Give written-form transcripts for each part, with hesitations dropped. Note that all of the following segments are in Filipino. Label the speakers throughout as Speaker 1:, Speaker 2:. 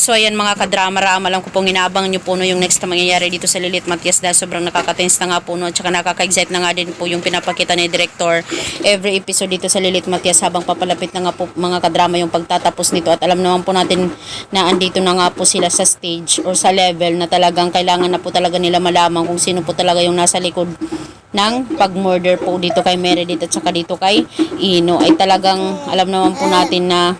Speaker 1: So ayan mga kadrama-rama, alam ko pong inaabang nyo po no yung next na mangyayari dito sa Lilith Matias dahil sobrang nakaka-tense na nga po no, at saka nakaka-excite na nga din po yung pinapakita ni Director every episode dito sa Lilith Matias habang papalapit na nga po mga kadrama yung pagtatapos nito. At alam naman po natin na andito na nga po sila sa stage or sa level na talagang kailangan na po talaga nila malaman kung sino po talaga yung nasa likod ng pag-murder po dito kay Meredith at saka dito kay Ino. Ay talagang alam naman po natin na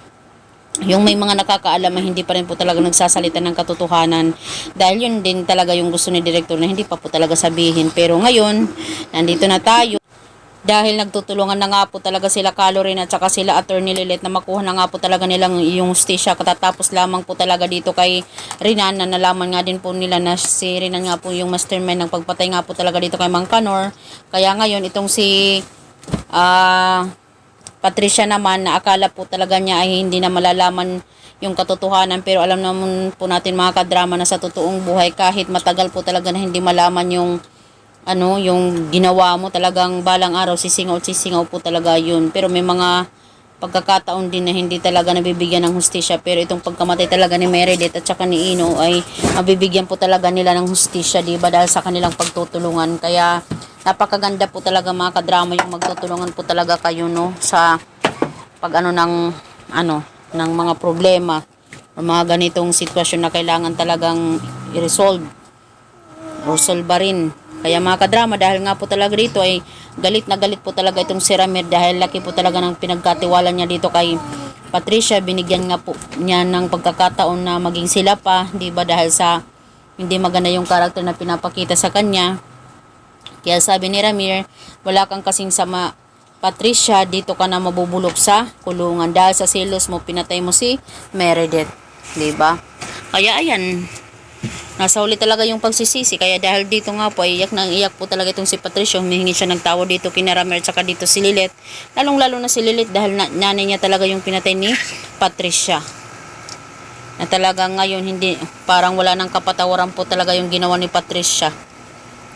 Speaker 1: yung may mga nakakaalam ay hindi pa rin po talaga nagsasalita ng katotohanan dahil yun din talaga yung gusto ni Director na hindi pa po talaga sabihin. Pero ngayon, nandito na tayo dahil nagtutulungan na nga po talaga sila Calorin at saka sila Attorney Lilith na makuha na nga po talaga nilang yung hustisya. Katatapos lamang po talaga dito kay Renan na nalaman nga din po nila na si Renan nga po yung mastermind ng pagpatay nga po talaga dito kay Mang Kanor. Kaya ngayon itong si Patricia naman na akala po talaga niya ay hindi na malalaman yung katotohanan, pero alam naman po natin mga kadrama na sa totoong buhay kahit matagal po talaga na hindi malaman yung yung ginawa mo, talagang balang araw sisingaw po talaga yun. Pero may mga pagkakataon din na hindi talaga nabibigyan ng hustisya, pero itong pagkamatay talaga ni Meredith at saka ni Ino ay mabibigyan po talaga nila ng hustisya, diba, dahil sa kanilang pagtutulungan. Kaya napakaganda po talaga mga kadrama yung magtutulungan po talaga kayo no sa pag ng mga problema o mga ganitong sitwasyon na kailangan talagang i-resolve o solbarin. Kaya mga kadrama, dahil nga po talaga dito ay galit na galit po talaga itong si Ramir dahil laki po talaga ng pinagkatiwala niya dito kay Patricia. Binigyan nga po niya ng pagkakataon na maging sila pa, di ba, dahil sa hindi maganda yung karakter na pinapakita sa kanya. Kaya sabi ni Ramir, wala kang kasing sama Patricia, dito ka na mabubulok sa kulungan dahil sa selos mo pinatay mo si Meredith, di ba? Kaya ayan, nasa huli talaga yung pagsisisi. Kaya dahil dito nga po, iyak na iyak po talaga itong si Patricia. Humihingi siya ng tawad dito kina Ramir at saka dito si Lilith. Lalong-lalo na si Lilith dahil nanay niya talaga yung pinatay ni Patricia. Na talaga ngayon hindi, parang wala nang kapatawaran po talaga yung ginawa ni Patricia.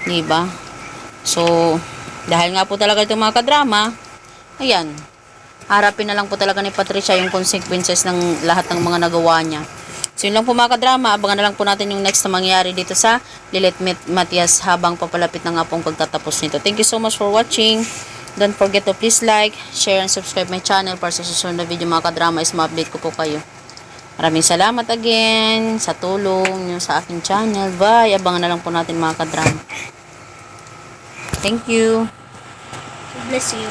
Speaker 1: Diba? So, dahil nga po talaga itong mga kadrama, ayan, harapin na lang po talaga ni Patricia yung consequences ng lahat ng mga nagawa niya. So yun lang po mga kadrama, abangan na lang po natin yung next na mangyayari dito sa Lilith Matias habang papalapit na nga pong pagtatapos nito. Thank you so much for watching. Don't forget to please like, share, and subscribe my channel para sa susunod na video mga kadrama is ma-update ko po kayo. Maraming salamat again sa tulong nyo sa aking channel. Bye! Abangan na lang po natin mga kadrama. Thank you.
Speaker 2: Bless you.